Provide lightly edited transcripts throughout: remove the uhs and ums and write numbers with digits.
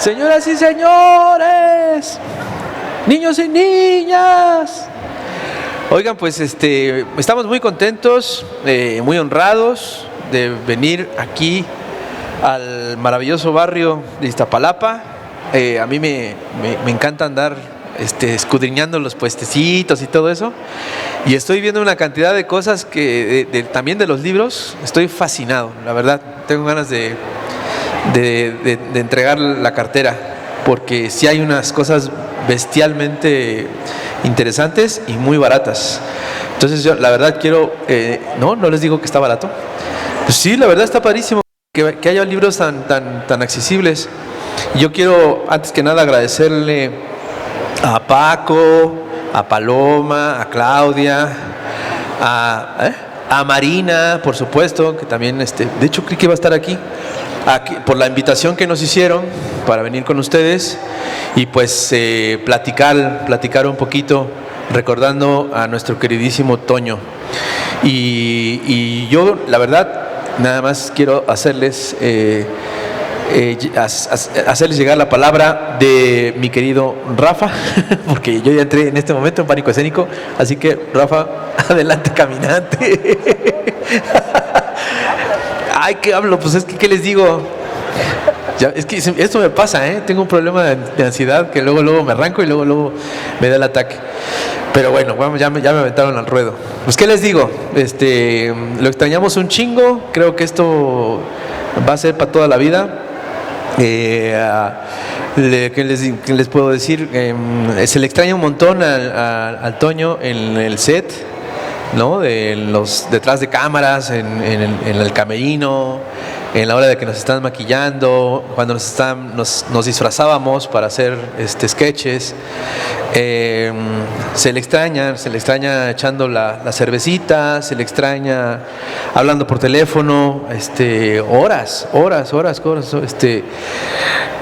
Señoras y señores, niños y niñas. Oigan, pues estamos muy contentos, muy honrados de venir aquí al maravilloso barrio de Iztapalapa. A mí me encanta andar escudriñando los puestecitos y todo eso, y estoy viendo una cantidad de cosas que también de los libros. Estoy fascinado, la verdad. Tengo ganas de entregar la cartera, porque sí hay unas cosas bestialmente interesantes y muy baratas. Entonces yo la verdad quiero, no les digo que está barato. Pues sí, la verdad está padrísimo que haya libros tan accesibles. Yo quiero antes que nada agradecerle a Paco, a Paloma, a Claudia, a Marina, por supuesto, que también de hecho creí que iba a estar aquí, por la invitación que nos hicieron para venir con ustedes y pues platicar un poquito, recordando a nuestro queridísimo Toño. Y yo la verdad nada más quiero hacerles llegar la palabra de mi querido Rafa, porque yo ya entré en este momento en pánico escénico. Así que Rafa, adelante, caminante. Ay, ¿qué hablo? Pues es que, ¿qué les digo? Es que esto me pasa, tengo un problema de ansiedad que luego me arranco y luego me da el ataque. Pero bueno, ya me aventaron al ruedo. Pues ¿qué les digo? Lo extrañamos un chingo. Creo que esto va a ser para toda la vida. ¿Qué les puedo decir? Se le extraña un montón al Toño en el set, ¿no? De los detrás de cámaras, en el camerino, en la hora de que nos están maquillando, cuando nos disfrazábamos para hacer sketches. Se le extraña echando la cervecita, se le extraña hablando por teléfono, horas.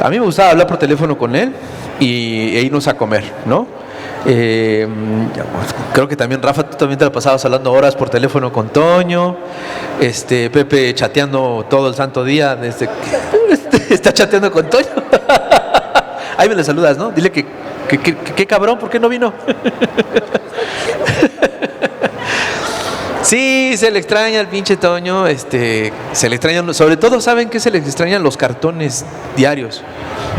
A mí me gustaba hablar por teléfono con él e irnos a comer, ¿no? Creo que también, Rafa, tú también te la pasabas hablando horas por teléfono con Toño. Pepe chateando todo el santo día desde que está chateando con Toño. Ahí me le saludas, ¿no? Dile que cabrón, ¿por qué no vino? Sí, se le extraña al pinche Toño, se le extrañan, sobre todo, ¿saben qué? Se le extrañan los cartones diarios,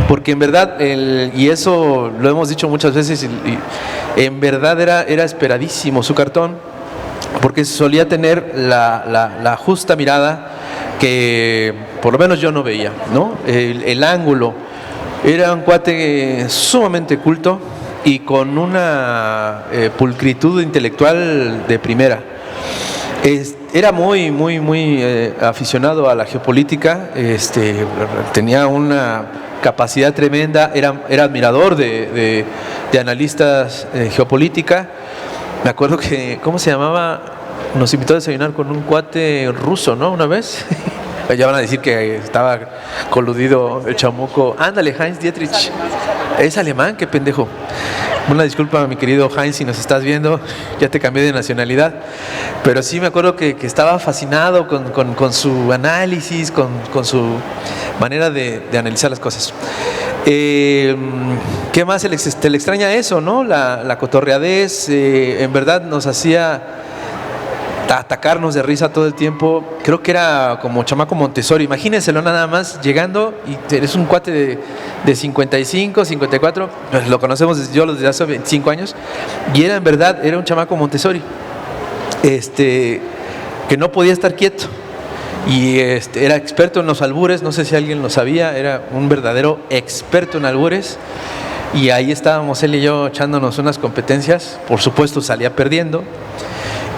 porque en verdad, y eso lo hemos dicho muchas veces, y en verdad era esperadísimo su cartón, porque solía tener la justa mirada que por lo menos yo no veía, ¿no? El ángulo, era un cuate sumamente culto y con una pulcritud intelectual de primera. Era muy aficionado a la geopolítica, tenía una capacidad tremenda, era admirador de analistas de geopolítica. Me acuerdo que, ¿cómo se llamaba? Nos invitó a desayunar con un cuate ruso, ¿no? Una vez. Ya van a decir que estaba coludido el chamuco. Ándale, Heinz Dietrich. Es alemán, qué pendejo. Una disculpa, mi querido Heinz, si nos estás viendo, ya te cambié de nacionalidad. Pero sí me acuerdo que estaba fascinado con su análisis, con su manera de analizar las cosas. ¿Qué más? Le extraña eso, ¿no? La cotorreadez, en verdad nos hacía atacarnos de risa todo el tiempo. Creo que era como chamaco Montessori. Imagínenselo nada más, llegando y eres un cuate de 55, 54, pues lo conocemos desde hace 25 años, y en verdad era un chamaco Montessori, que no podía estar quieto, y era experto en los albures. No sé si alguien lo sabía, era un verdadero experto en albures. Y ahí estábamos él y yo echándonos unas competencias. Por supuesto salía perdiendo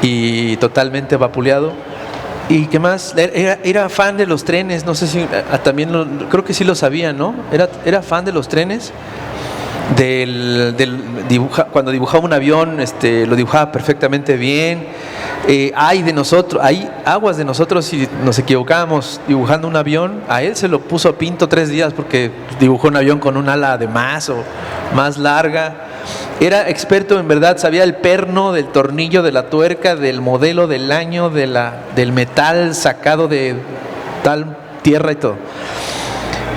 y totalmente vapuleado. ¿Y qué más? Era fan de los trenes. No sé si también creo que sí lo sabía, ¿no? Era fan de los trenes. Cuando dibujaba un avión, lo dibujaba perfectamente bien. Hay aguas de nosotros si nos equivocábamos dibujando un avión. A él se lo puso a pinto 3 días porque dibujó un avión con un ala de más o más larga. Era experto, en verdad, sabía el perno, del tornillo, de la tuerca, del modelo, del año, del metal sacado de tal tierra y todo.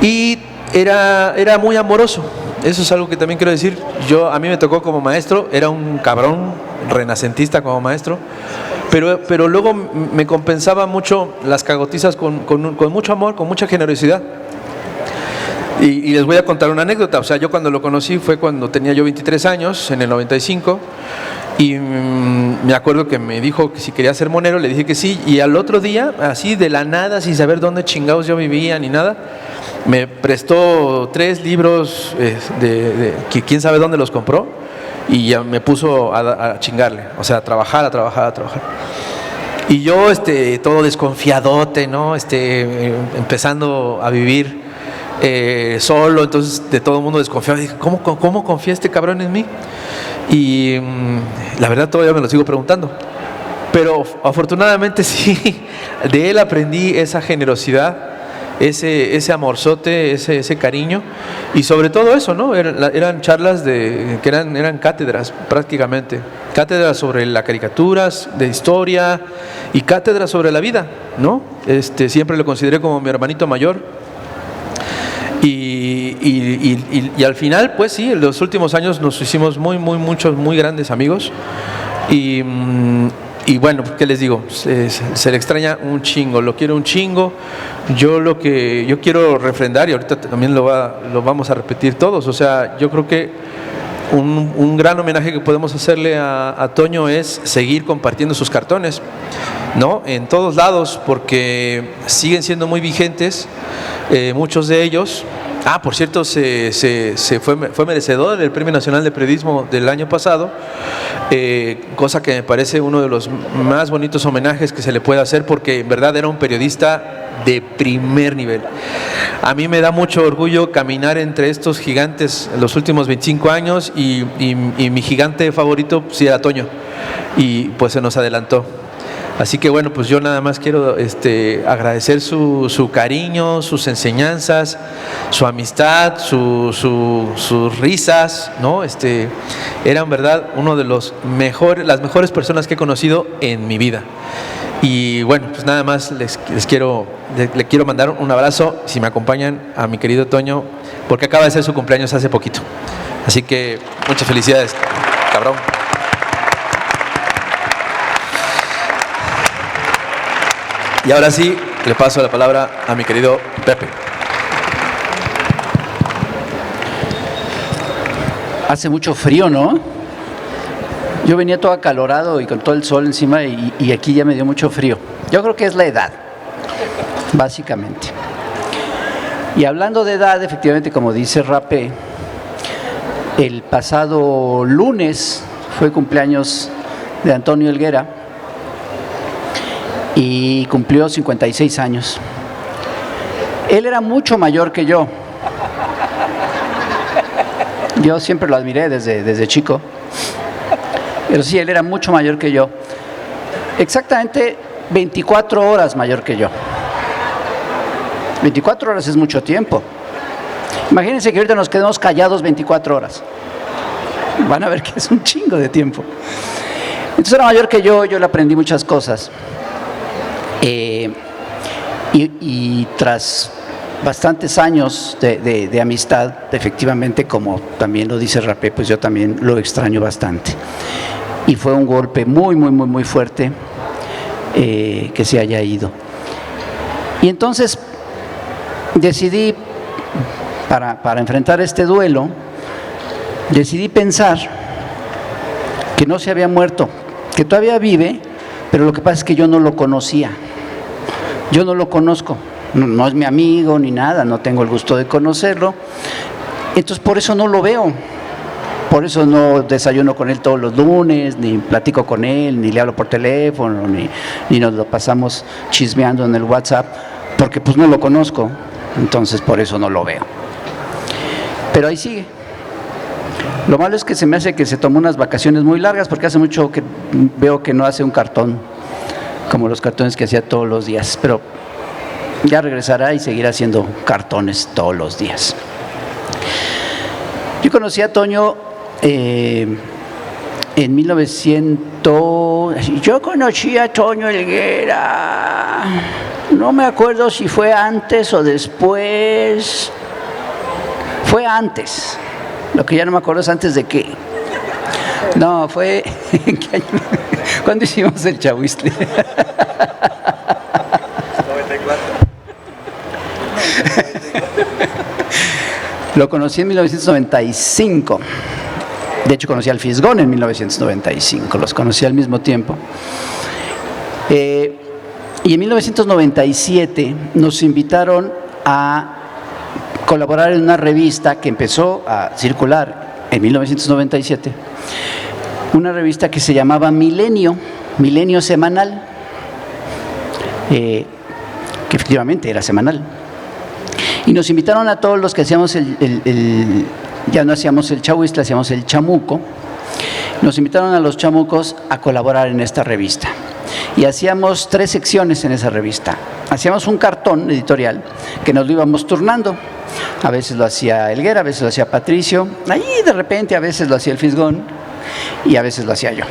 Y era muy amoroso. Eso es algo que también quiero decir. A mí me tocó como maestro, era un cabrón renacentista como maestro, pero luego me compensaba mucho las cagotizas con mucho amor, con mucha generosidad. Y les voy a contar una anécdota. O sea, yo cuando lo conocí fue cuando tenía yo 23 años, en el 95, y me acuerdo que me dijo que si quería ser monero, le dije que sí, y al otro día, así de la nada, sin saber dónde chingados yo vivía ni nada, me prestó 3 libros que quién sabe dónde los compró, y ya me puso a chingarle, o sea, a trabajar. Y yo, todo desconfiadote, ¿no? Empezando a vivir solo, entonces de todo el mundo desconfiaba. Dije, ¿cómo confía este cabrón en mí? Y la verdad todavía me lo sigo preguntando. Pero afortunadamente sí, de él aprendí esa generosidad, ese amorzote, ese cariño, y sobre todo eso, ¿no? Eran charlas que eran cátedras prácticamente, cátedras sobre las caricaturas, de historia, y cátedras sobre la vida, ¿no? Siempre lo consideré como mi hermanito mayor. Y al final, pues sí, en los últimos años nos hicimos muy grandes amigos. Y bueno, ¿qué les digo? Se le extraña un chingo, lo quiero un chingo. Yo quiero refrendar, y ahorita también lo vamos a repetir todos. O sea, yo creo que un gran homenaje que podemos hacerle a Toño es seguir compartiendo sus cartones, ¿no? En todos lados, porque siguen siendo muy vigentes, muchos de ellos. Por cierto, fue merecedor del Premio Nacional de Periodismo del año pasado, cosa que me parece uno de los más bonitos homenajes que se le puede hacer, porque en verdad era un periodista de primer nivel. A mí me da mucho orgullo caminar entre estos gigantes en los últimos 25 años, y mi gigante favorito sí era Toño, y pues se nos adelantó. Así que bueno, pues yo nada más quiero agradecer su cariño, sus enseñanzas, su amistad, sus risas, ¿no? Era en verdad uno de las mejores personas que he conocido en mi vida. Y bueno, pues nada más le quiero mandar un abrazo, si me acompañan, a mi querido Toño, porque acaba de ser su cumpleaños hace poquito. Así que muchas felicidades, cabrón. Y ahora sí, le paso la palabra a mi querido Pepe. Hace mucho frío, ¿no? Yo venía todo acalorado y con todo el sol encima, y aquí ya me dio mucho frío. Yo creo que es la edad, básicamente. Y hablando de edad, efectivamente, como dice Rapé, el pasado lunes fue cumpleaños de Antonio Helguera, y cumplió 56 años. Él era mucho mayor que yo. Yo siempre lo admiré desde chico. Pero sí, él era mucho mayor que yo. Exactamente 24 horas mayor que yo. 24 horas es mucho tiempo. Imagínense que ahorita nos quedemos callados 24 horas. Van a ver que es un chingo de tiempo. Entonces era mayor que yo le aprendí muchas cosas. Y tras bastantes años de amistad, efectivamente, como también lo dice Rapé, pues yo también lo extraño bastante. Y fue un golpe muy fuerte que se haya ido. Y entonces decidí, para enfrentar este duelo, decidí pensar que no se había muerto, que todavía vive, pero lo que pasa es que yo no lo conocía. Yo no lo conozco, no es mi amigo ni nada, no tengo el gusto de conocerlo, entonces por eso no lo veo, por eso no desayuno con él todos los lunes, ni platico con él, ni le hablo por teléfono, ni nos lo pasamos chismeando en el WhatsApp, porque pues no lo conozco, entonces por eso no lo veo. Pero ahí sigue. Lo malo es que se me hace que se tomó unas vacaciones muy largas, porque hace mucho que veo que no hace un cartón como los cartones que hacía todos los días, pero ya regresará y seguirá haciendo cartones todos los días. Yo conocí a Toño en 1900. Yo conocí a Toño Helguera, no me acuerdo si fue antes o después, Fue antes. Lo que ya no me acuerdo es antes de qué. No, fue... ¿en qué año? ¿Cuándo hicimos el Chahuiztle? 94. Lo conocí en 1995. De hecho, conocí al Fisgón en 1995. Los conocí al mismo tiempo. Y en 1997 nos invitaron a colaborar en una revista que empezó a circular en 1997. Una revista que se llamaba Milenio, Milenio Semanal, que efectivamente era semanal. Y nos invitaron a todos los que hacíamos ya no hacíamos el Chahuiztle, hacíamos el chamuco. Nos invitaron a los chamucos a colaborar en esta revista. Y hacíamos 3 secciones en esa revista. Hacíamos un cartón editorial que nos lo íbamos turnando. A veces lo hacía Helguera, a veces lo hacía Patricio. Ahí de repente a veces lo hacía el Fisgón y a veces lo hacía yo.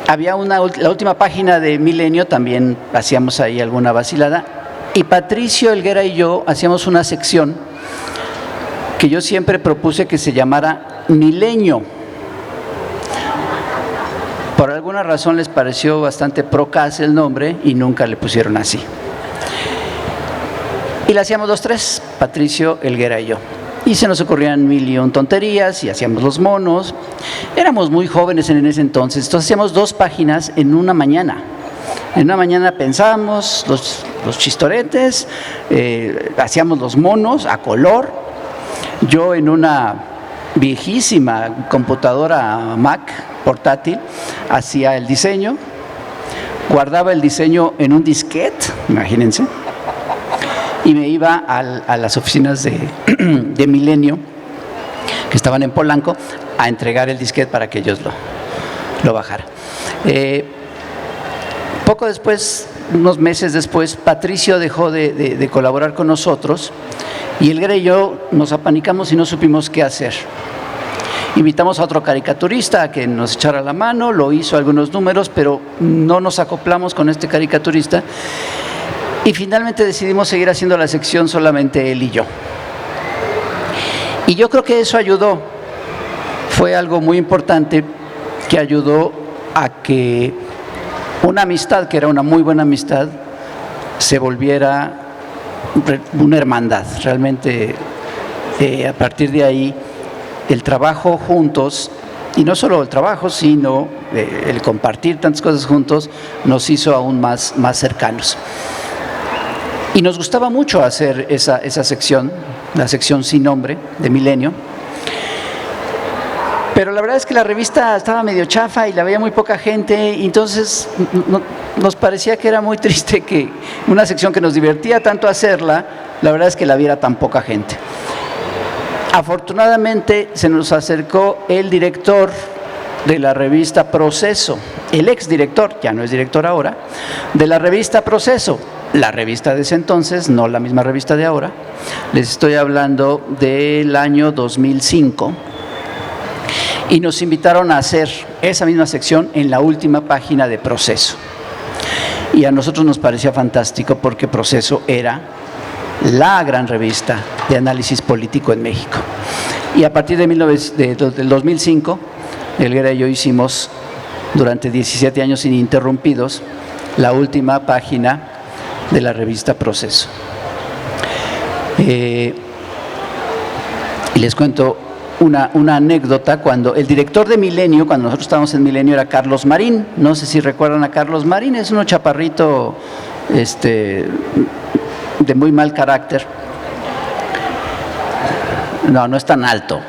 Había la última página de Milenio, también hacíamos ahí alguna vacilada. Y Patricio, Helguera y yo hacíamos una sección que yo siempre propuse que se llamara Milenio. Por alguna razón les pareció bastante procaz el nombre y nunca le pusieron así. Y la hacíamos los 3, Patricio, Helguera y yo. Y se nos ocurrían 1001 tonterías y hacíamos los monos. Éramos muy jóvenes en ese entonces, entonces hacíamos 2 páginas en una mañana. En una mañana pensábamos los chistoretes, hacíamos los monos a color. Yo en una viejísima computadora Mac portátil hacía el diseño, guardaba el diseño en un disquete, imagínense, y me iba a las oficinas de Milenio, que estaban en Polanco, a entregar el disquete para que ellos lo bajaran. Poco después, unos meses después, Patricio dejó de colaborar con nosotros y Helguera y yo nos apanicamos y no supimos qué hacer. Invitamos a otro caricaturista a que nos echara la mano, lo hizo algunos números, pero no nos acoplamos con este caricaturista y finalmente decidimos seguir haciendo la sección solamente él y yo. Y yo creo que eso ayudó, fue algo muy importante que ayudó a que una amistad, que era una muy buena amistad, se volviera una hermandad. Realmente a partir de ahí el trabajo juntos, y no solo el trabajo, sino el compartir tantas cosas juntos, nos hizo aún más cercanos. Y nos gustaba mucho hacer esa sección, la sección sin nombre de Milenio. Pero la verdad es que la revista estaba medio chafa y la veía muy poca gente, y entonces nos parecía que era muy triste que una sección que nos divertía tanto hacerla, la verdad es que la viera tan poca gente. Afortunadamente se nos acercó el director de la revista Proceso, el exdirector, ya no es director ahora, de la revista Proceso, la revista de ese entonces, no la misma revista de ahora. Les estoy hablando del año 2005. Y nos invitaron a hacer esa misma sección en la última página de Proceso. Y a nosotros nos parecía fantástico porque Proceso era la gran revista de análisis político en México. Y a partir del 2005, Helguera y yo hicimos durante 17 años ininterrumpidos la última página de la revista Proceso. Y les cuento una anécdota. Cuando el director de Milenio, cuando nosotros estábamos en Milenio, era Carlos Marín. No sé si recuerdan a Carlos Marín, es un chaparrito de muy mal carácter. No es tan alto.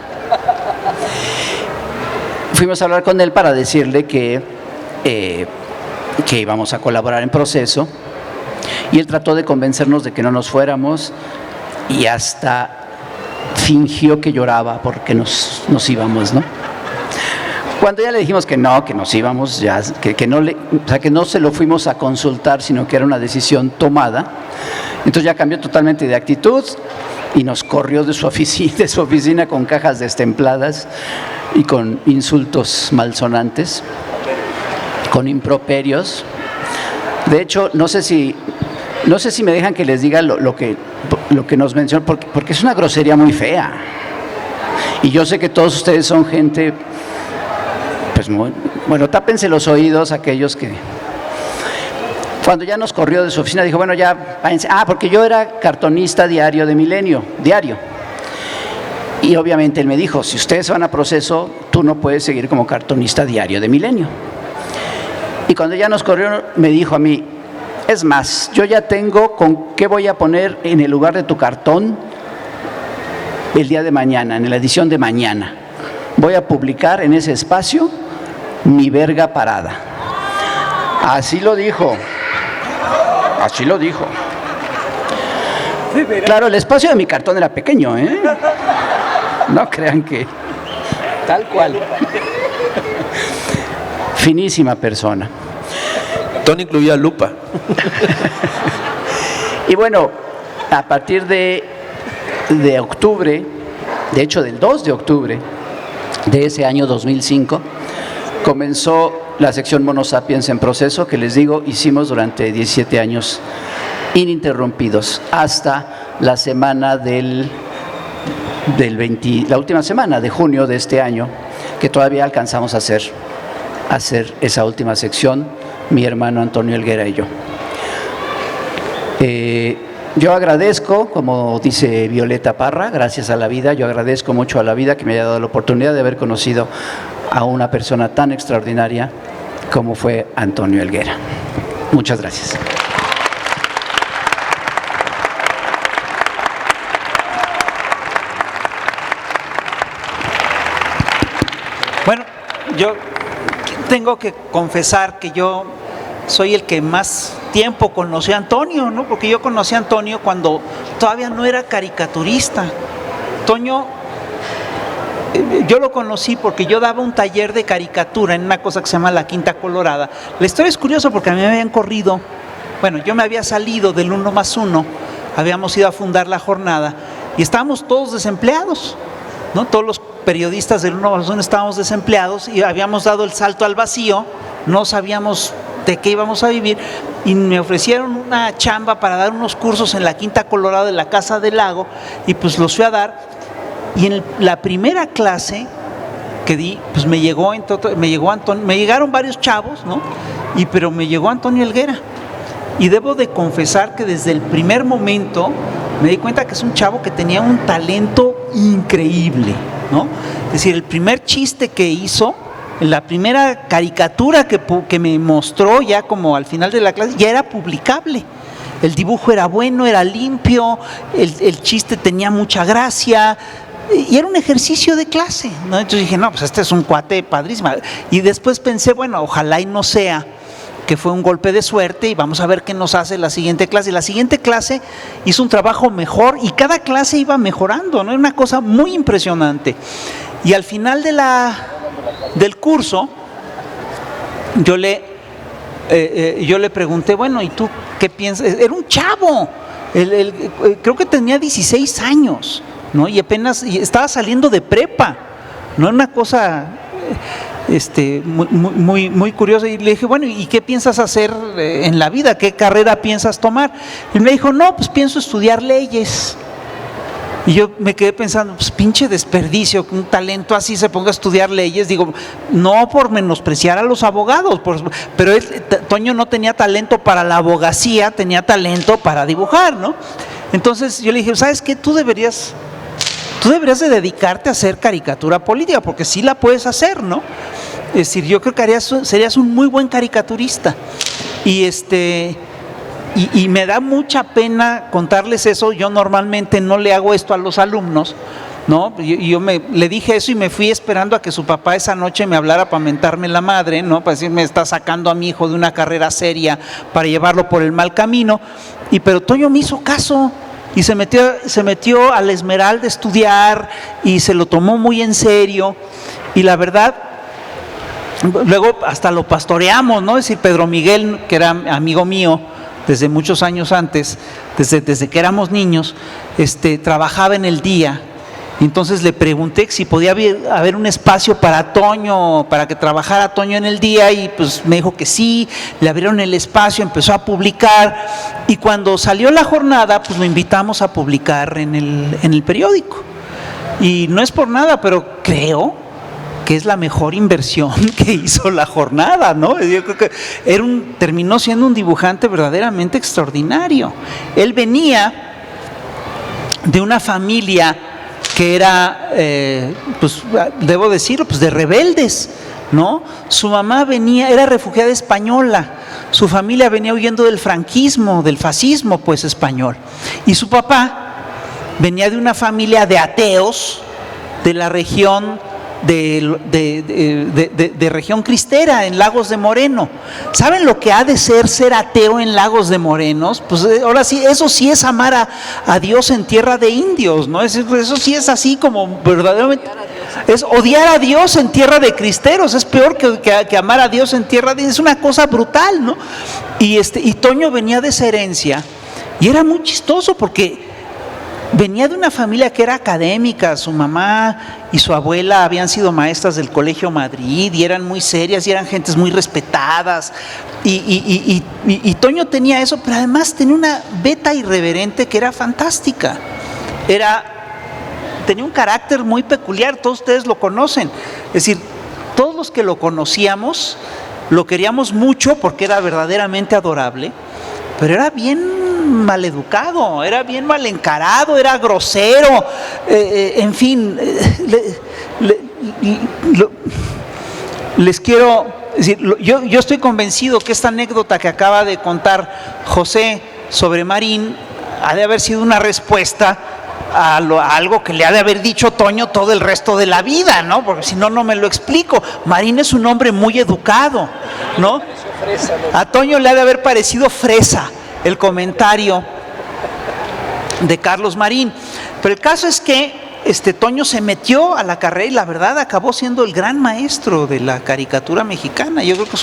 Fuimos a hablar con él para decirle que íbamos a colaborar en Proceso, y él trató de convencernos de que no nos fuéramos y hasta fingió que lloraba porque nos íbamos, ¿no? Cuando ya le dijimos que nos íbamos, ya, que no se lo fuimos a consultar, sino que era una decisión tomada, entonces ya cambió totalmente de actitud y nos corrió de su oficina con cajas destempladas y con insultos malsonantes, con improperios. De hecho, no sé si no sé si me dejan que les diga lo que nos mencionó, porque es una grosería muy fea. Y yo sé que todos ustedes son gente, pues bueno, tápense los oídos aquellos que... Cuando ya nos corrió de su oficina, dijo, bueno, ya váyanse. Porque yo era cartonista diario de Milenio, diario. Y obviamente él me dijo, si ustedes van a proceso, tú no puedes seguir como cartonista diario de Milenio. Y cuando ya nos corrió, me dijo a mí, es más, yo ya tengo con qué voy a poner en el lugar de tu cartón el día de mañana, en la edición de mañana. Voy a publicar en ese espacio mi verga parada. Así lo dijo. Así lo dijo. Claro, el espacio de mi cartón era pequeño, ¿eh? No crean que... Tal cual. Finísima persona. Tony incluía lupa. Y bueno, a partir de octubre, de hecho del 2 de octubre de ese año 2005, comenzó la sección Mono Sapiens en proceso, que les digo, hicimos durante 17 años ininterrumpidos, hasta la semana la última semana de junio de este año, que todavía alcanzamos a hacer esa última sección, mi hermano Antonio Helguera y yo. Yo agradezco, como dice Violeta Parra, gracias a la vida, yo agradezco mucho a la vida que me haya dado la oportunidad de haber conocido a una persona tan extraordinaria como fue Antonio Helguera. Muchas gracias. Bueno, yo tengo que confesar que yo soy el que más tiempo conocí a Antonio, ¿no? Porque yo conocí a Antonio cuando todavía no era caricaturista. Toño, yo lo conocí porque yo daba un taller de caricatura en una cosa que se llama La Quinta Colorada. La historia es curiosa porque a mí me habían corrido, bueno, yo me había salido del 1+1, habíamos ido a fundar La Jornada y estábamos todos desempleados, ¿no? Todos los periodistas del 1+1 estábamos desempleados y habíamos dado el salto al vacío, no sabíamos de qué íbamos a vivir y me ofrecieron una chamba para dar unos cursos en la Quinta Colorada de la Casa del Lago y pues los fui a dar y en la primera clase que di, pues me llegaron varios chavos, ¿no? Pero me llegó Antonio Helguera y debo de confesar que desde el primer momento me di cuenta que es un chavo que tenía un talento increíble, ¿no? Es decir, el primer chiste que hizo, la primera caricatura que me mostró ya como al final de la clase, ya era publicable. El dibujo era bueno, era limpio, el chiste tenía mucha gracia y era un ejercicio de clase, ¿no? Entonces dije, no, pues este es un cuate padrísimo. Y después pensé, bueno, ojalá y no sea que fue un golpe de suerte y vamos a ver qué nos hace la siguiente clase. La siguiente clase hizo un trabajo mejor y cada clase iba mejorando, ¿no? Era una cosa muy impresionante. Y al final del curso, yo le pregunté, bueno, ¿y tú qué piensas? Era un chavo, creo que tenía 16 años, ¿no? Y apenas estaba saliendo de prepa, ¿no? Era una cosa... muy curioso y le dije, bueno, ¿y qué piensas hacer en la vida? ¿Qué carrera piensas tomar? Y me dijo, no, pues pienso estudiar leyes. Y yo me quedé pensando, pues pinche desperdicio, que un talento así se ponga a estudiar leyes. Digo, no por menospreciar a los abogados, pero Toño no tenía talento para la abogacía, tenía talento para dibujar, ¿no? Entonces yo le dije, ¿sabes qué? Tú deberías de dedicarte a hacer caricatura política, porque sí la puedes hacer, ¿no? Es decir, yo creo que serías un muy buen caricaturista. Y me da mucha pena contarles eso. Yo normalmente no le hago esto a los alumnos, ¿no? Yo le dije eso y me fui esperando a que su papá esa noche me hablara para mentarme la madre, ¿no? Para decirme, está sacando a mi hijo de una carrera seria para llevarlo por el mal camino. Pero Toño me hizo caso. Y se metió a la Esmeralda a estudiar y se lo tomó muy en serio. Y la verdad, luego hasta lo pastoreamos, ¿no? Es decir, Pedro Miguel, que era amigo mío desde muchos años antes, desde que éramos niños, trabajaba en el día Entonces le pregunté si podía haber un espacio para Toño, para que trabajara Toño en el día, y pues me dijo que sí. Le abrieron el espacio, empezó a publicar, y cuando salió la jornada, pues lo invitamos a publicar en el periódico. Y no es por nada, pero creo que es la mejor inversión que hizo la jornada, ¿no? Yo creo que terminó siendo un dibujante verdaderamente extraordinario. Él venía de una familia que era, pues debo decirlo, pues de rebeldes, ¿no? Su mamá era refugiada española, su familia venía huyendo del franquismo, del fascismo, pues español, y su papá venía de una familia de ateos de la región de región cristera, en Lagos de Moreno. ¿Saben lo que ha de ser ateo en Lagos de Morenos? Pues ahora sí, eso sí es amar a Dios en tierra de indios, ¿no? Eso sí es así como verdaderamente, es odiar a Dios en tierra de cristeros. Es peor que amar a Dios en tierra de indios. Es una cosa brutal, ¿no? Y Toño venía de esa herencia, y era muy chistoso porque venía de una familia que era académica. Su mamá y su abuela habían sido maestras del Colegio Madrid y eran muy serias y eran gentes muy respetadas. Y Toño tenía eso, pero además tenía una beta irreverente que era fantástica. Tenía un carácter muy peculiar, todos ustedes lo conocen. Es decir, todos los que lo conocíamos lo queríamos mucho porque era verdaderamente adorable, pero era bien maleducado, era bien mal encarado, era grosero, en fin, les quiero decir, yo estoy convencido que esta anécdota que acaba de contar José sobre Marín ha de haber sido una respuesta a algo que le ha de haber dicho Toño todo el resto de la vida, ¿no? Porque si no, no me lo explico. Marín es un hombre muy educado, ¿no? A Toño le ha de haber parecido fresa el comentario de Carlos Marín. Pero el caso es que Toño se metió a la carrera y la verdad acabó siendo el gran maestro de la caricatura mexicana. Yo creo que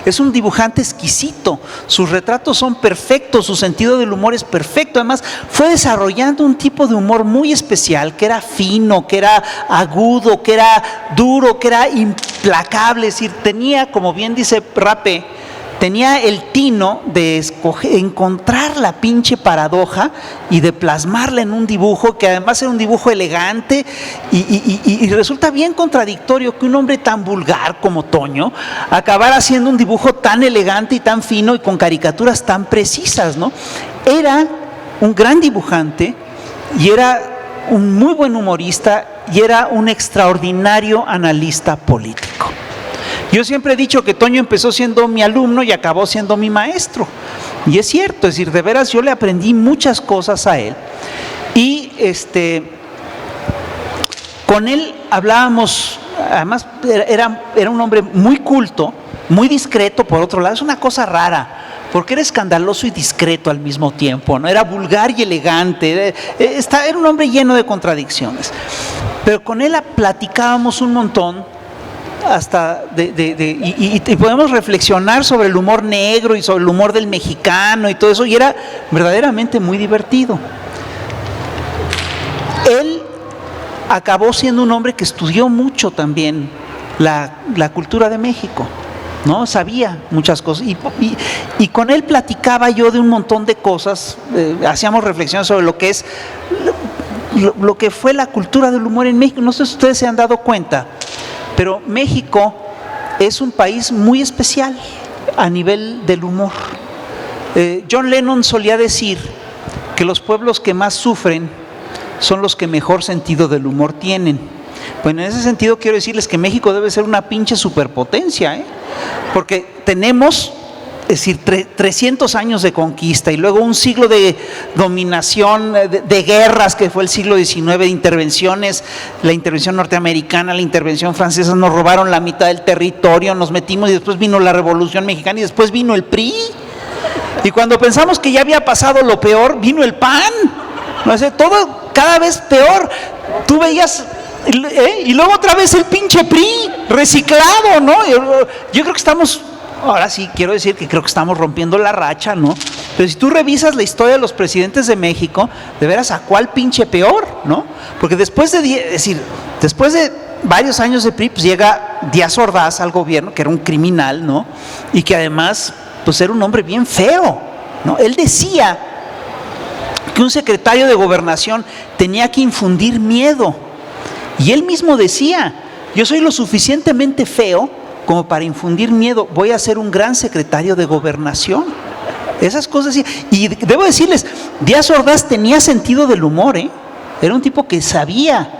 es un dibujante exquisito. Sus retratos son perfectos, su sentido del humor es perfecto. Además, fue desarrollando un tipo de humor muy especial, que era fino, que era agudo, que era duro, que era implacable. Es decir, tenía, como bien dice Rapé, tenía el tino de encontrar la pinche paradoja y de plasmarla en un dibujo, que además era un dibujo elegante, y resulta bien contradictorio que un hombre tan vulgar como Toño acabara haciendo un dibujo tan elegante y tan fino y con caricaturas tan precisas, ¿no? Era un gran dibujante y era un muy buen humorista y era un extraordinario analista político. Yo siempre he dicho que Toño empezó siendo mi alumno y acabó siendo mi maestro. Y es cierto, es decir, de veras yo le aprendí muchas cosas a él. Y con él hablábamos, además era un hombre muy culto, muy discreto por otro lado. Es una cosa rara, porque era escandaloso y discreto al mismo tiempo, ¿no? Era vulgar y elegante, era un hombre lleno de contradicciones. Pero con él platicábamos un montón, hasta y podemos reflexionar sobre el humor negro y sobre el humor del mexicano y todo eso, y era verdaderamente muy divertido. Él acabó siendo un hombre que estudió mucho también la cultura de México, ¿no? Sabía muchas cosas, y con él platicaba yo de un montón de cosas, hacíamos reflexiones sobre lo que es lo que fue la cultura del humor en México. No sé si ustedes se han dado cuenta, pero México es un país muy especial a nivel del humor. John Lennon solía decir que los pueblos que más sufren son los que mejor sentido del humor tienen. Bueno, en ese sentido quiero decirles que México debe ser una pinche superpotencia, porque tenemos, es decir, 300 años de conquista y luego un siglo de dominación, de guerras, que fue el siglo XIX, de intervenciones, la intervención norteamericana, la intervención francesa, nos robaron la mitad del territorio, nos metimos, y después vino la Revolución Mexicana y después vino el PRI. Y cuando pensamos que ya había pasado lo peor, vino el PAN. No sé, todo cada vez peor. Tú veías, y luego otra vez el pinche PRI reciclado, ¿no? Yo creo que estamos... Ahora sí, quiero decir que creo que estamos rompiendo la racha, ¿no? Pero si tú revisas la historia de los presidentes de México, de veras, ¿a cuál pinche peor, no? Porque después de varios años de PRI, pues llega Díaz Ordaz al gobierno, que era un criminal, ¿no? Y que además, pues era un hombre bien feo, ¿no? Él decía que un secretario de Gobernación tenía que infundir miedo. Y él mismo decía, yo soy lo suficientemente feo como para infundir miedo, voy a ser un gran secretario de Gobernación. Esas cosas, y debo decirles, Díaz Ordaz tenía sentido del humor, ¿eh? Era un tipo que sabía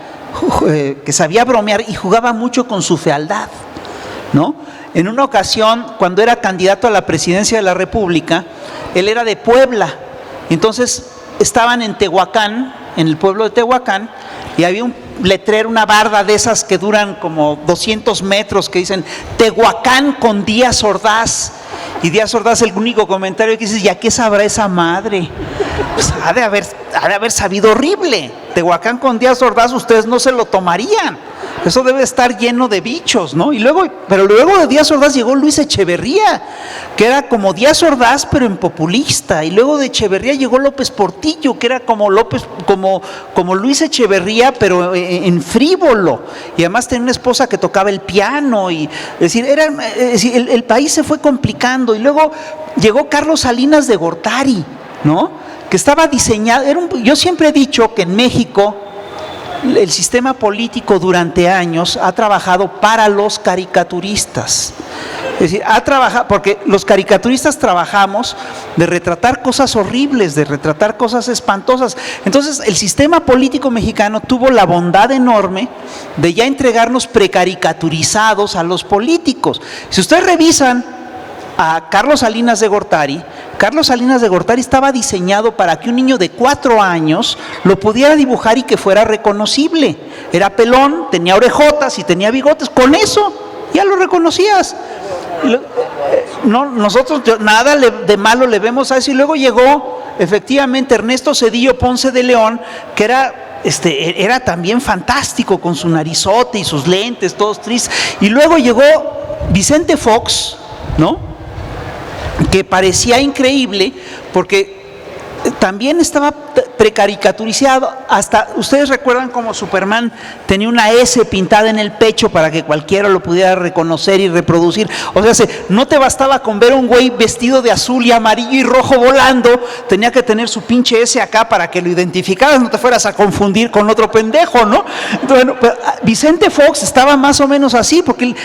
bromear y jugaba mucho con su fealdad, ¿no? En una ocasión, cuando era candidato a la presidencia de la República, él era de Puebla, entonces estaban en Tehuacán, en el pueblo de Tehuacán, y había un letrero, una barda de esas que duran como 200 metros, que dicen Tehuacán con Díaz Ordaz. Y Díaz Ordaz, el único comentario que dice, ¿ya qué sabrá esa madre? Pues ha de haber sabido horrible. Tehuacán con Díaz Ordaz, ustedes no se lo tomarían. Eso debe estar lleno de bichos, ¿no? Pero luego de Díaz Ordaz llegó Luis Echeverría, que era como Díaz Ordaz, pero en populista. Y luego de Echeverría llegó López Portillo, que era como Luis Echeverría, pero en frívolo. Y además tenía una esposa que tocaba el piano. Es decir, el país se fue complicando. Y luego llegó Carlos Salinas de Gortari, ¿no? Que estaba diseñado. Yo siempre he dicho que en México el sistema político durante años ha trabajado para los caricaturistas. Es decir, porque los caricaturistas trabajamos de retratar cosas horribles, de retratar cosas espantosas. Entonces, el sistema político mexicano tuvo la bondad enorme de ya entregarnos precaricaturizados a los políticos. Si ustedes revisan a Carlos Salinas de Gortari estaba diseñado para que un niño de 4 años lo pudiera dibujar y que fuera reconocible. Era pelón, tenía orejotas y tenía bigotes. Con eso ya lo reconocías. Nosotros nada de malo le vemos a eso. Y luego llegó efectivamente Ernesto Zedillo Ponce de León, que era también fantástico con su narizote y sus lentes, todos tristes. Y luego llegó Vicente Fox, ¿no? Que parecía increíble porque también estaba precaricaturizado. Hasta ustedes recuerdan cómo Superman tenía una S pintada en el pecho para que cualquiera lo pudiera reconocer y reproducir. O sea, no te bastaba con ver a un güey vestido de azul y amarillo y rojo volando, tenía que tener su pinche S acá para que lo identificaras, no te fueras a confundir con otro pendejo, ¿no? Bueno, Vicente Fox estaba más o menos así, porque él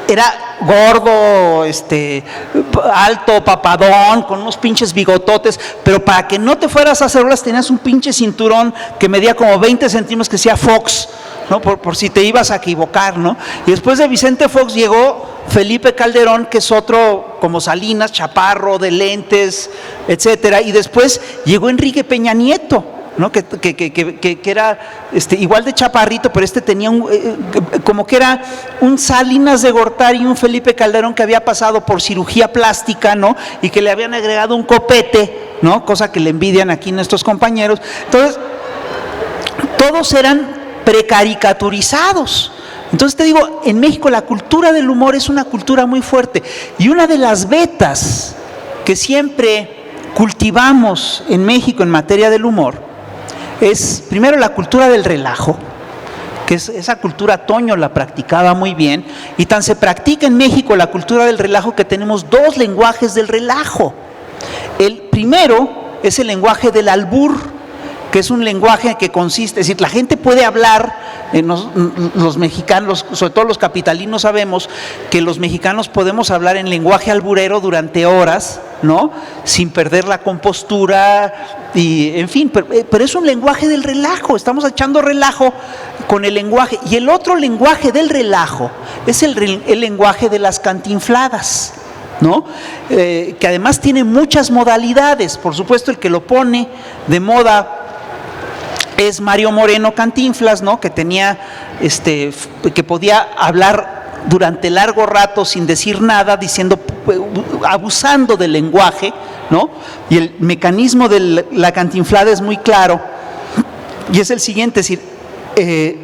era gordo, alto, papadón, con unos pinches bigototes, pero para que no te fueras a hacer bolas tenías un pinche cinturón que medía como 20 centímetros que decía Fox, ¿no? Por si te ibas a equivocar, ¿no? Y después de Vicente Fox llegó Felipe Calderón, que es otro como Salinas, chaparro, de lentes, etcétera, y después llegó Enrique Peña Nieto, ¿no? Que era igual de chaparrito, pero tenía como que era un Salinas de Gortari y un Felipe Calderón que había pasado por cirugía plástica, ¿no? Y que le habían agregado un copete, ¿no? Cosa que le envidian aquí nuestros compañeros. Entonces, todos eran precaricaturizados. Entonces te digo, en México la cultura del humor es una cultura muy fuerte. Y una de las vetas que siempre cultivamos en México en materia del humor es, primero, la cultura del relajo, que esa cultura Toño la practicaba muy bien, y tan se practica en México la cultura del relajo que tenemos 2 lenguajes del relajo. El primero es el lenguaje del albur, que es un lenguaje que consiste, es decir, la gente puede hablar, los mexicanos, sobre todo los capitalinos, sabemos que los mexicanos podemos hablar en lenguaje alburero durante horas, ¿no? Sin perder la compostura, y en fin, pero es un lenguaje del relajo, estamos echando relajo con el lenguaje. Y el otro lenguaje del relajo es el lenguaje de las cantinfladas, ¿no? Que además tiene muchas modalidades. Por supuesto, el que lo pone de moda es Mario Moreno Cantinflas, ¿no? Que tenía, que podía hablar durante largo rato sin decir nada, abusando del lenguaje, ¿no? Y el mecanismo de la cantinflada es muy claro, y es el siguiente, es decir,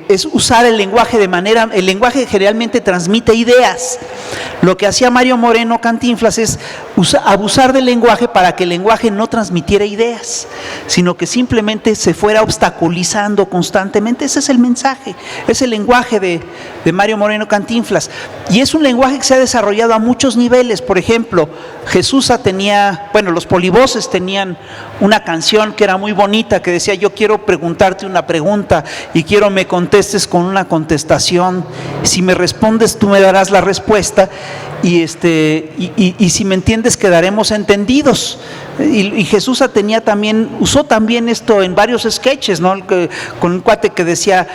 es usar el lenguaje de manera, el lenguaje generalmente transmite ideas. Lo que hacía Mario Moreno Cantinflas es abusar del lenguaje para que el lenguaje no transmitiera ideas, sino que simplemente se fuera obstaculizando constantemente. Ese es el mensaje, es el lenguaje de Mario Moreno Cantinflas. Y es un lenguaje que se ha desarrollado a muchos niveles. Por ejemplo, Jesús tenía, bueno, los Polivoces tenían una canción que era muy bonita, que decía: yo quiero preguntarte una pregunta y quiero me contestes con una contestación. Si me respondes, tú me darás la respuesta, y si me entiendes, quedaremos entendidos. Y Jesús usó también esto en varios sketches, ¿no? Con un cuate que decía,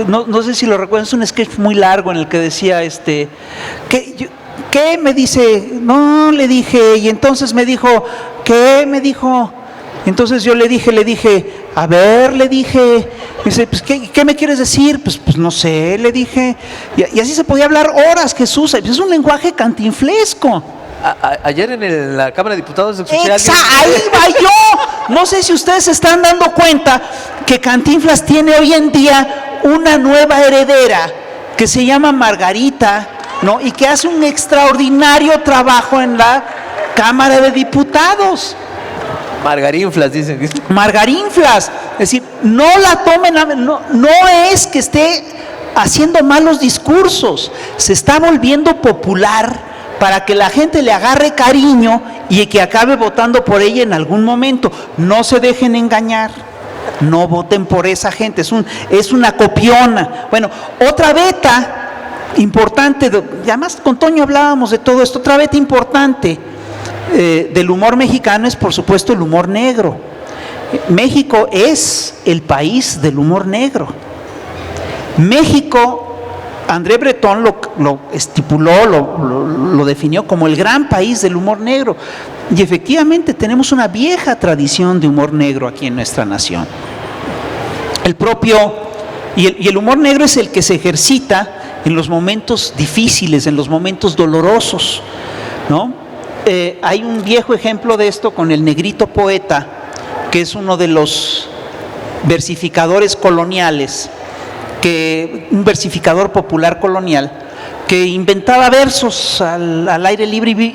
no sé si lo recuerdan, es un sketch muy largo en el que decía, ¿qué me dice? No, le dije, y entonces me dijo, ¿qué me dijo? Entonces yo le dije, a ver, le dije, me dice, pues, ¿qué me quieres decir? Pues no sé, le dije, y así se podía hablar horas Jesús. Es un lenguaje cantinflesco. Ayer en la Cámara de Diputados escuché a alguien... Ahí va yo. No sé si ustedes se están dando cuenta que Cantinflas tiene hoy en día una nueva heredera que se llama Margarita, ¿no? Y que hace un extraordinario trabajo en la Cámara de Diputados. Margarinflas, dicen. Margarinflas. Es decir, no la tomen, no es que esté haciendo malos discursos, se está volviendo popular para que la gente le agarre cariño y que acabe votando por ella en algún momento. No se dejen engañar, no voten por esa gente, es una copiona. Bueno, otra beta importante, y además con Toño hablábamos de todo esto, otra beta importante del humor mexicano es, por supuesto, el humor negro. México es el país del humor negro. México, André Breton lo estipuló, lo definió como el gran país del humor negro. Y efectivamente tenemos una vieja tradición de humor negro aquí en nuestra nación. Y el humor negro es el que se ejercita en los momentos difíciles, en los momentos dolorosos, ¿no? Hay un viejo ejemplo de esto con el Negrito Poeta, que es uno de los versificadores coloniales, un versificador popular colonial, que inventaba versos al aire libre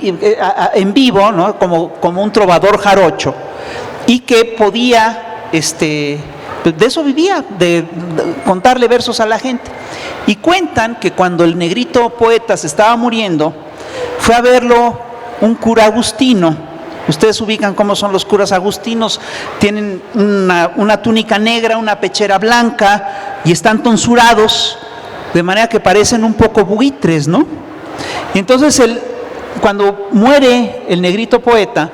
en vivo, ¿no? como un trovador jarocho, y que podía, de eso vivía, de contarle versos a la gente. Y cuentan que cuando el Negrito Poeta se estaba muriendo, fue a verlo un cura agustino. Ustedes ubican cómo son los curas agustinos, tienen una túnica negra, una pechera blanca y están tonsurados, de manera que parecen un poco buitres, ¿no? Y entonces cuando muere el Negrito Poeta,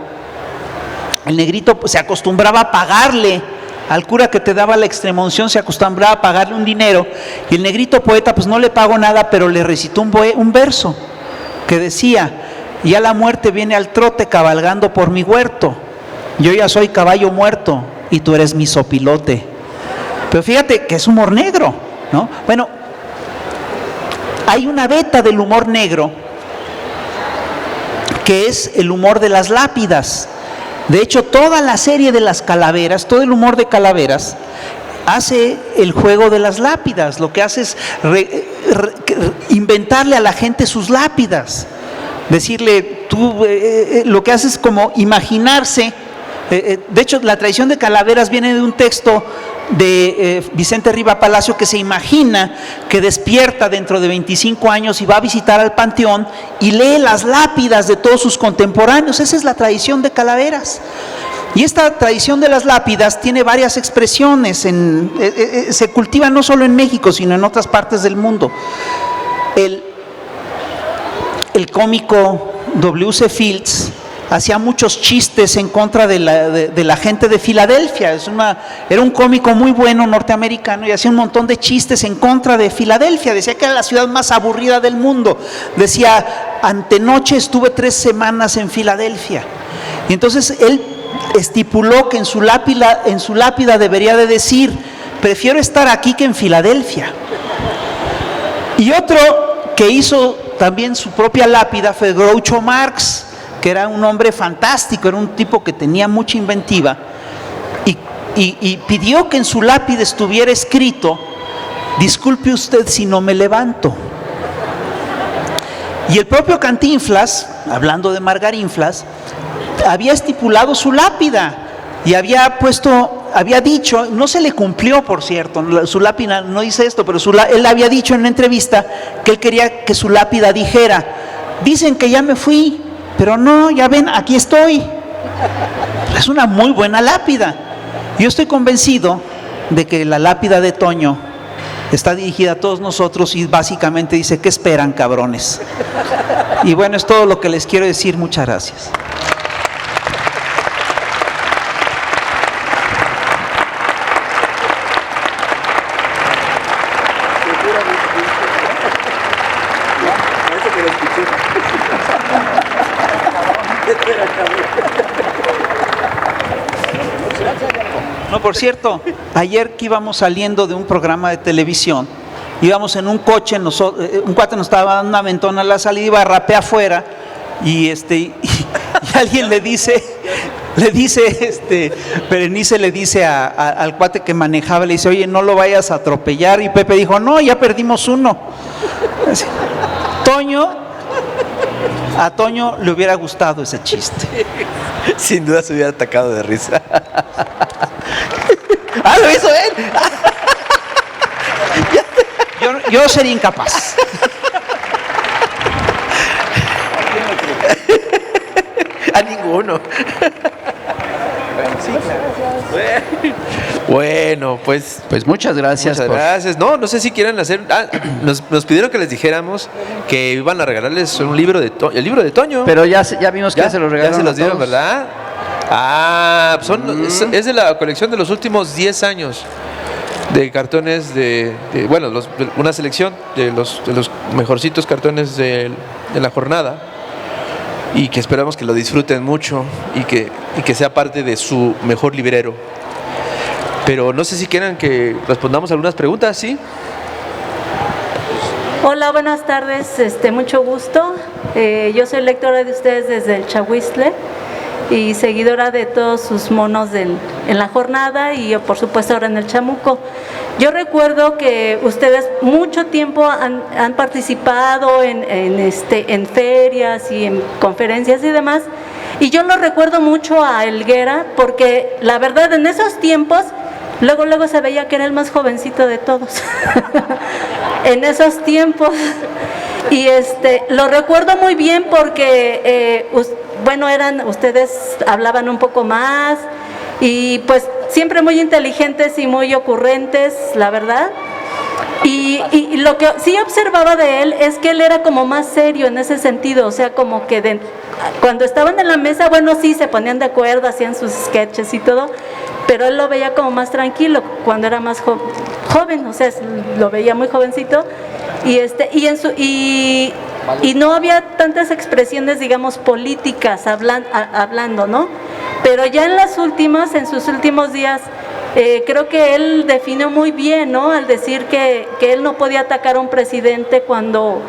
el Negrito se acostumbraba a pagarle al cura que te daba la extremunción, se acostumbraba a pagarle un dinero, y el Negrito Poeta pues no le pagó nada, pero le recitó un verso que decía: ya la muerte viene al trote cabalgando por mi huerto, yo ya soy caballo muerto y tú eres mi sopilote. Pero fíjate que es humor negro, ¿no? Bueno, hay una beta del humor negro que es el humor de las lápidas. De hecho, toda la serie de las calaveras, todo el humor de Calaveras, hace el juego de las lápidas. Lo que hace es inventarle a la gente sus lápidas. Decirle, lo que hace es como imaginarse. De hecho, la tradición de Calaveras viene de un texto de Vicente Riva Palacio, que se imagina que despierta dentro de 25 años y va a visitar al panteón y lee las lápidas de todos sus contemporáneos. Esa es la tradición de Calaveras. Y esta tradición de las lápidas tiene varias expresiones, se cultiva no solo en México, sino en otras partes del mundo. El cómico W.C. Fields hacía muchos chistes en contra de la gente de Filadelfia. Era un cómico muy bueno norteamericano y hacía un montón de chistes en contra de Filadelfia. Decía que era la ciudad más aburrida del mundo. Decía, antenoche estuve 3 semanas en Filadelfia. Y entonces él estipuló que en su lápida debería de decir: prefiero estar aquí que en Filadelfia. Y otro que hizo también su propia lápida fue Groucho Marx, que era un hombre fantástico, era un tipo que tenía mucha inventiva, y y pidió que en su lápida estuviera escrito: disculpe usted si no me levanto. Y el propio Cantinflas, hablando de Margarinflas, había estipulado su lápida y había dicho, no se le cumplió, por cierto, su lápida no dice esto, pero él había dicho en una entrevista que él quería que su lápida dijera: dicen que ya me fui, pero no, ya ven, aquí estoy. Es una muy buena lápida. Yo estoy convencido de que la lápida de Toño está dirigida a todos nosotros y básicamente dice: ¿qué esperan, cabrones? Y bueno, es todo lo que les quiero decir. Muchas gracias. No, por cierto, ayer que íbamos saliendo de un programa de televisión, íbamos en un coche, un cuate nos estaba dando una aventona a la salida, iba a rapear afuera, y alguien le dice, Berenice le dice al cuate que manejaba, le dice: oye, no lo vayas a atropellar. Y Pepe dijo: no, ya perdimos uno. Así, a Toño le hubiera gustado ese chiste. Sin duda se hubiera atacado de risa. ¡Ah, lo hizo él! Yo sería incapaz. A ninguno. Bueno, pues muchas gracias. Muchas gracias. No sé si quieren hacer. Nos pidieron que les dijéramos que iban a regalarles un libro el libro de Toño. Pero ya vimos que ya se los regalaron. Ya se los dieron, ¿verdad? Es de la colección de los últimos 10 años de cartones una selección de los mejorcitos cartones de la jornada, y que esperamos que lo disfruten mucho y que sea parte de su mejor librero. Pero no sé si quieran que respondamos algunas preguntas, ¿sí? Hola, buenas tardes, mucho gusto. Yo soy lectora de ustedes desde el Chahuiztle y seguidora de todos sus monos en la jornada y yo, por supuesto, ahora en el Chamuco. Yo recuerdo que ustedes mucho tiempo han participado en ferias y en conferencias y demás, y yo lo recuerdo mucho a Helguera, porque la verdad en esos tiempos luego se veía que era el más jovencito de todos en esos tiempos, y lo recuerdo muy bien porque ustedes hablaban un poco más y pues siempre muy inteligentes y muy ocurrentes, la verdad. Y lo que sí observaba de él es que él era como más serio en ese sentido, o sea, como que cuando estaban en la mesa, bueno, sí, se ponían de acuerdo, hacían sus sketches y todo, pero él lo veía como más tranquilo cuando era más joven, o sea, lo veía muy jovencito, y no había tantas expresiones, digamos, políticas hablando, ¿no? Pero ya en sus últimos días, creo que él definió muy bien, ¿no? Al decir que él no podía atacar a un presidente cuando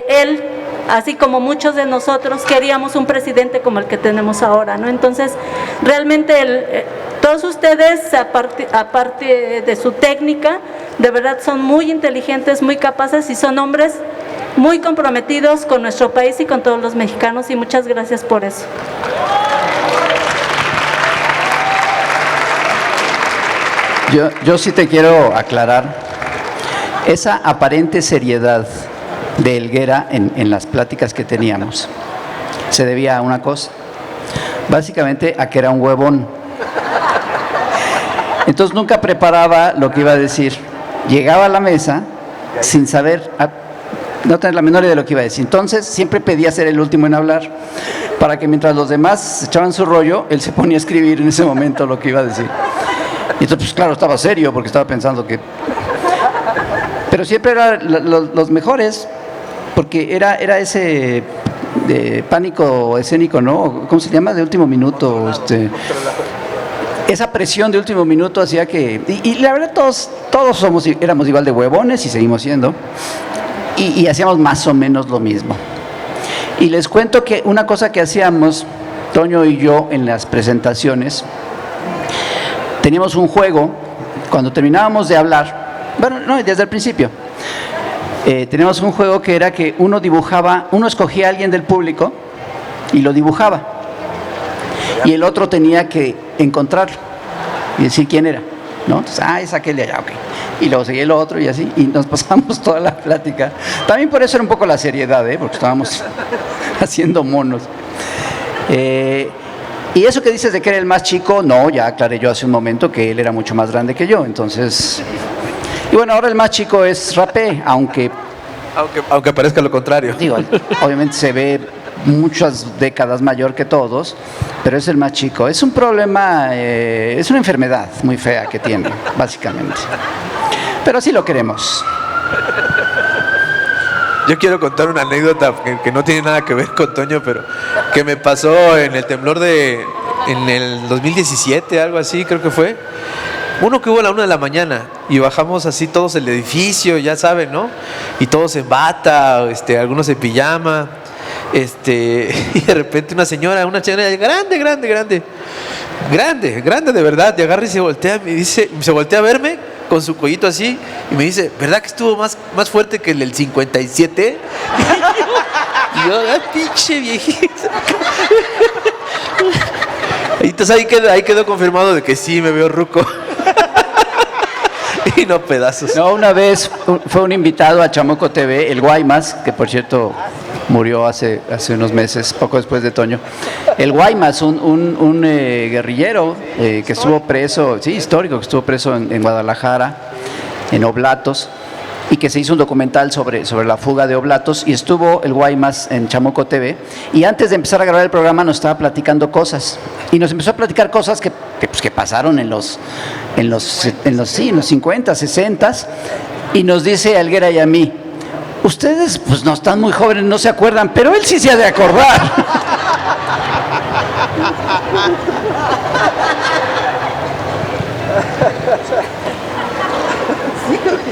él, así como muchos de nosotros, queríamos un presidente como el que tenemos ahora, ¿no? Entonces, realmente todos ustedes, aparte de su técnica, de verdad son muy inteligentes, muy capaces y son hombres muy comprometidos con nuestro país y con todos los mexicanos, y muchas gracias por eso. Yo sí te quiero aclarar, esa aparente seriedad de Helguera en las pláticas que teníamos se debía a una cosa, básicamente a que era un huevón. Entonces nunca preparaba lo que iba a decir, llegaba a la mesa sin saber, no tener la menor idea de lo que iba a decir. Entonces siempre pedía ser el último en hablar, para que mientras los demás echaban su rollo, él se ponía a escribir en ese momento lo que iba a decir. Y entonces, pues claro, estaba serio porque estaba pensando que... Pero siempre eran los mejores, porque era ese pánico escénico, ¿no? ¿Cómo se llama? De último minuto. Esa presión de último minuto hacía que... Y la verdad, todos éramos igual de huevones y seguimos siendo. Y hacíamos más o menos lo mismo. Y les cuento que una cosa que hacíamos, Toño y yo, en las presentaciones, teníamos un juego, cuando terminábamos de hablar, bueno, no, desde el principio, teníamos un juego que era que uno escogía a alguien del público y lo dibujaba, y el otro tenía que encontrarlo y decir quién era, ¿no? Entonces, es aquel de allá, ok. Y luego seguía el otro y así, y nos pasamos toda la plática. También por eso era un poco la seriedad, porque estábamos haciendo monos. Y eso que dices de que era el más chico, no, ya aclaré yo hace un momento que él era mucho más grande que yo, entonces... Y bueno, ahora el más chico es Rapé, aunque parezca lo contrario. Digo, obviamente se ve muchas décadas mayor que todos, pero es el más chico. Es un problema, es una enfermedad muy fea que tiene, básicamente. Pero sí lo queremos. Yo quiero contar una anécdota que no tiene nada que ver con Toño, pero que me pasó en el temblor en el 2017, algo así, creo que fue. Uno que hubo a la 1 de la mañana y bajamos así todos el edificio, ya saben, ¿no? Y todos en bata, algunos en pijama, y de repente una señora grande de verdad, y agarra y se voltea, se voltea a verme con su cuellito así y me dice, ¿verdad que estuvo más fuerte que el del 57? Y yo, pinche viejita. Y entonces ahí quedó confirmado de que sí me veo ruco. Y no pedazos. No, una vez fue un invitado a Chamuco TV, el Guaymas, que por cierto murió hace unos meses, poco después de Toño. El Guaymas, un guerrillero que estuvo preso, sí, histórico, que estuvo preso en Guadalajara, en Oblatos, y que se hizo un documental sobre la fuga de Oblatos, y estuvo el Guaymas en Chamuco TV, y antes de empezar a grabar el programa nos estaba platicando cosas, y nos empezó a platicar cosas que pasaron en los 50, 60, y nos dice a Helguera y a mí, ustedes pues no están muy jóvenes, no se acuerdan, pero él sí se ha de acordar.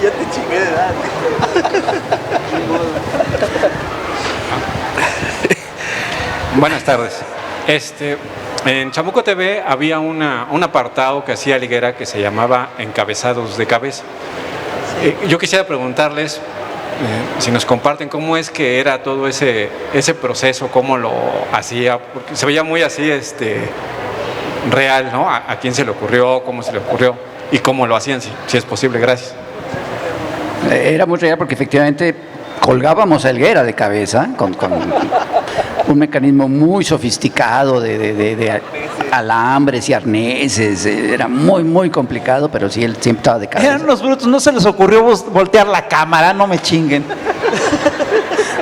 Ya te chingué de edad. Buenas tardes. En Chamuco TV había un apartado que hacía Helguera que se llamaba Encabezados de Cabeza. Yo quisiera preguntarles si nos comparten cómo es que era todo ese proceso, cómo lo hacía, porque se veía muy así real, ¿no? ¿A quién se le ocurrió, cómo se le ocurrió y cómo lo hacían, si es posible? Gracias. Era muy real porque efectivamente colgábamos a Helguera de cabeza con un mecanismo muy sofisticado de alambres y arneses. Era muy, muy complicado, pero sí, él siempre estaba de cabeza. Eran unos brutos, no se les ocurrió voltear la cámara, no me chinguen.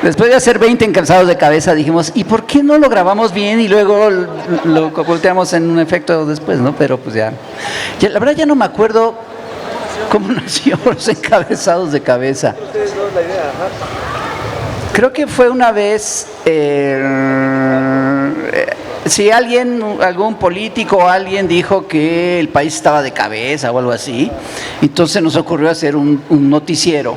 Después de hacer 20 encabezados de cabeza dijimos, ¿y por qué no lo grabamos bien y luego lo volteamos en un efecto después, ¿no? Pero pues ya la verdad ya no me acuerdo cómo nació los encabezados de cabeza. Creo que fue una vez, si algún político o alguien dijo que el país estaba de cabeza o algo así, entonces nos ocurrió hacer un noticiero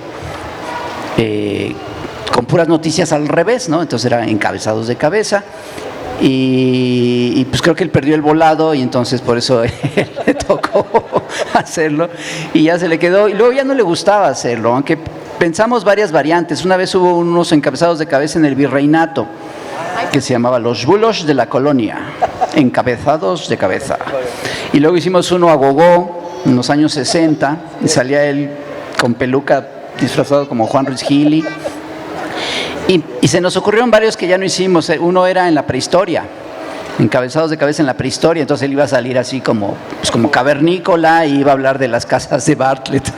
con puras noticias al revés, ¿no? Entonces eran encabezados de cabeza. Y pues creo que él perdió el volado y entonces por eso le tocó hacerlo y ya se le quedó, y luego ya no le gustaba hacerlo, aunque pensamos varias variantes. Una vez hubo unos encabezados de cabeza en el virreinato que se llamaba Los Bulos de la Colonia, encabezados de cabeza, y luego hicimos uno a gogó en los años 60 y salía él con peluca disfrazado como Juan Ruiz Gili. Y se nos ocurrieron varios que ya no hicimos. Uno era en la prehistoria, encabezados de cabeza en la prehistoria, entonces él iba a salir así como cavernícola y iba a hablar de las casas de Bartlett.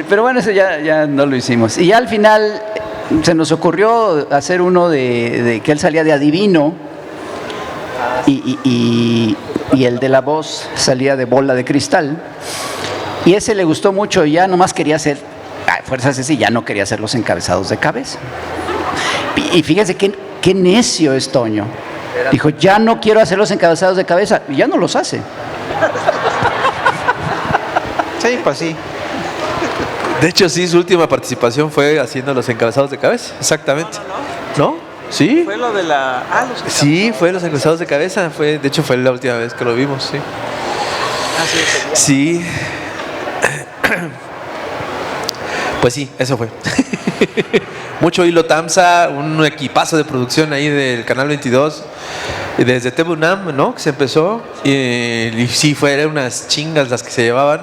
Pero bueno, eso ya no lo hicimos. Y ya al final se nos ocurrió hacer uno de que él salía de adivino y el de la voz salía de bola de cristal. Y ese le gustó mucho y ya nomás quería hacer fuerzas ese, ya no quería hacer los encabezados de cabeza. Y fíjense qué necio es Toño. Dijo, ya no quiero hacer los encabezados de cabeza, y ya no los hace. Sí, pues sí. De hecho, sí, su última participación fue haciendo los encabezados de cabeza, exactamente. ¿No? Sí. Fue lo de la... los que Sí, fue Los Encabezados de Cabeza. De hecho, fue la última vez que lo vimos, sí. Sí. Pues sí, eso fue. Mucho hilo Tamsa, un equipazo de producción ahí del Canal 22, desde TV UNAM, ¿no? Que se empezó. Y sí, fueron unas chingas las que se llevaban.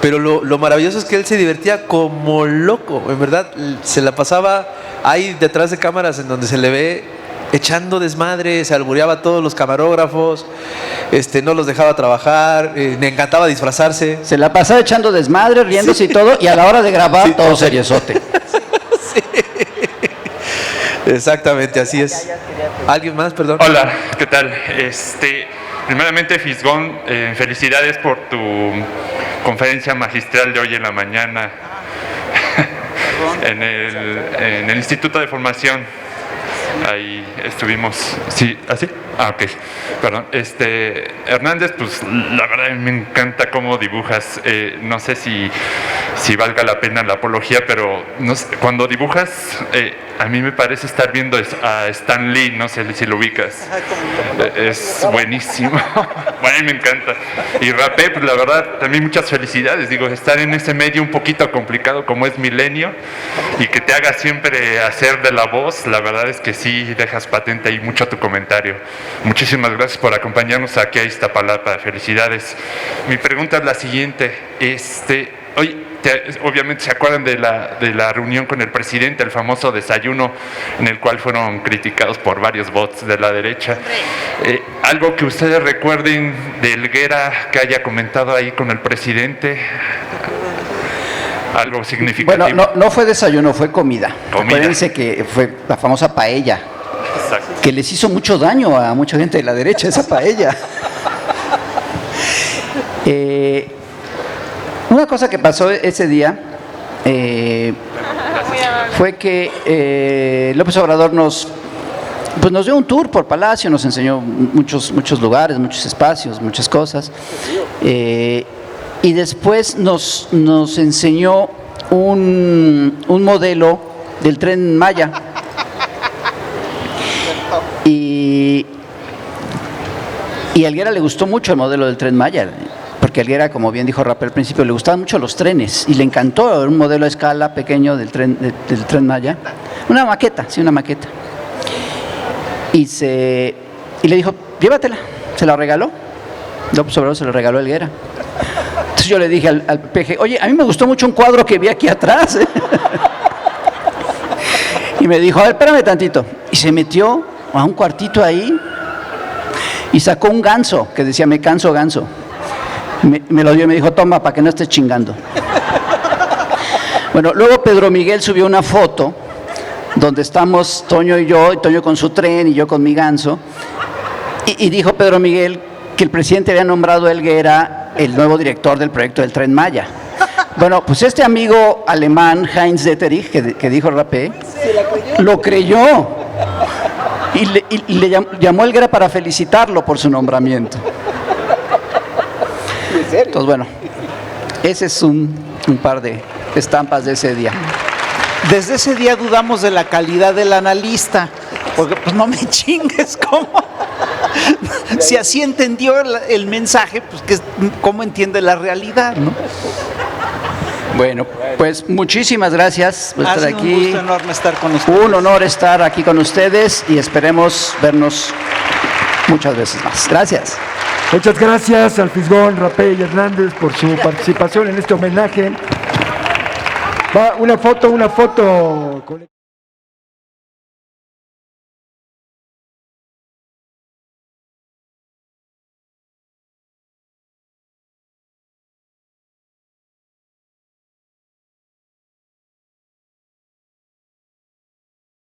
Pero lo maravilloso es que él se divertía como loco. En verdad, se la pasaba ahí detrás de cámaras en donde se le ve echando desmadre, se albureaba a todos los camarógrafos, no los dejaba trabajar, le encantaba disfrazarse. Se la pasaba echando desmadre, riéndose y todo, y a la hora de grabar Sí, todo seriosote. Exactamente, así es. ¿Alguien más, perdón? Hola, ¿qué tal? Primeramente, Fisgón, felicidades por tu conferencia magistral de hoy en la mañana en el Instituto de Formación. Ahí estuvimos, sí, ¿así? Ok, perdón. Hernández, pues la verdad me encanta cómo dibujas. No sé si valga la pena la apología, pero no sé, cuando dibujas, a mí me parece estar viendo a Stan Lee, no sé si lo ubicas. Es buenísimo. Bueno, a mí me encanta. Y Rapé, pues la verdad, también muchas felicidades. Digo, estar en ese medio un poquito complicado como es Milenio y que te haga siempre hacer de la voz, la verdad es que sí dejas patente ahí mucho tu comentario. Muchísimas gracias por acompañarnos aquí a Iztapalapa. Felicidades. Mi pregunta es la siguiente. Obviamente se acuerdan de la reunión con el presidente, el famoso desayuno en el cual fueron criticados por varios bots de la derecha. Algo que ustedes recuerden de Helguera que haya comentado ahí con el presidente. Algo significativo. Bueno, no fue desayuno, fue comida. Comida. Acuérdense que fue la famosa paella, Exacto. que les hizo mucho daño a mucha gente de la derecha, esa paella. Una cosa que pasó ese día fue que López Obrador nos dio un tour por Palacio, nos enseñó muchos lugares, muchos espacios, muchas cosas. Y después nos enseñó un modelo del Tren Maya. Y a Helguera le gustó mucho el modelo del Tren Maya, porque a Helguera, como bien dijo Rapé al principio, le gustaban mucho los trenes y le encantó un modelo a escala pequeño del tren Maya. Una maqueta. Y le dijo, llévatela, se la regaló. López Obrador se la regaló a Helguera. Entonces yo le dije al PG, oye, a mí me gustó mucho un cuadro que vi aquí atrás. Y me dijo, a ver, espérame tantito. Y se metió a un cuartito ahí y sacó un ganso que decía, me canso ganso. Me lo dio y me dijo, toma, para que no estés chingando. Bueno, luego Pedro Miguel subió una foto donde estamos Toño y yo, y Toño con su tren y yo con mi ganso. Y dijo Pedro Miguel que el presidente había nombrado a Helguera el nuevo director del proyecto del Tren Maya. Bueno, pues este amigo alemán, Heinz Detterich, que dijo Rapé, lo creyó y le llamó a Helguera para felicitarlo por su nombramiento. Entonces, bueno, ese es un par de estampas de ese día. Desde ese día dudamos de la calidad del analista, porque pues no me chingues, ¿cómo? Si así entendió el mensaje, pues ¿cómo entiende la realidad, no? Bueno, pues muchísimas gracias por estar aquí. Un gusto enorme estar con ustedes. Un honor estar aquí con ustedes y esperemos vernos muchas veces más. Gracias. Muchas gracias al Fisgón, Rapé y Hernández por su participación en este homenaje. Va una foto.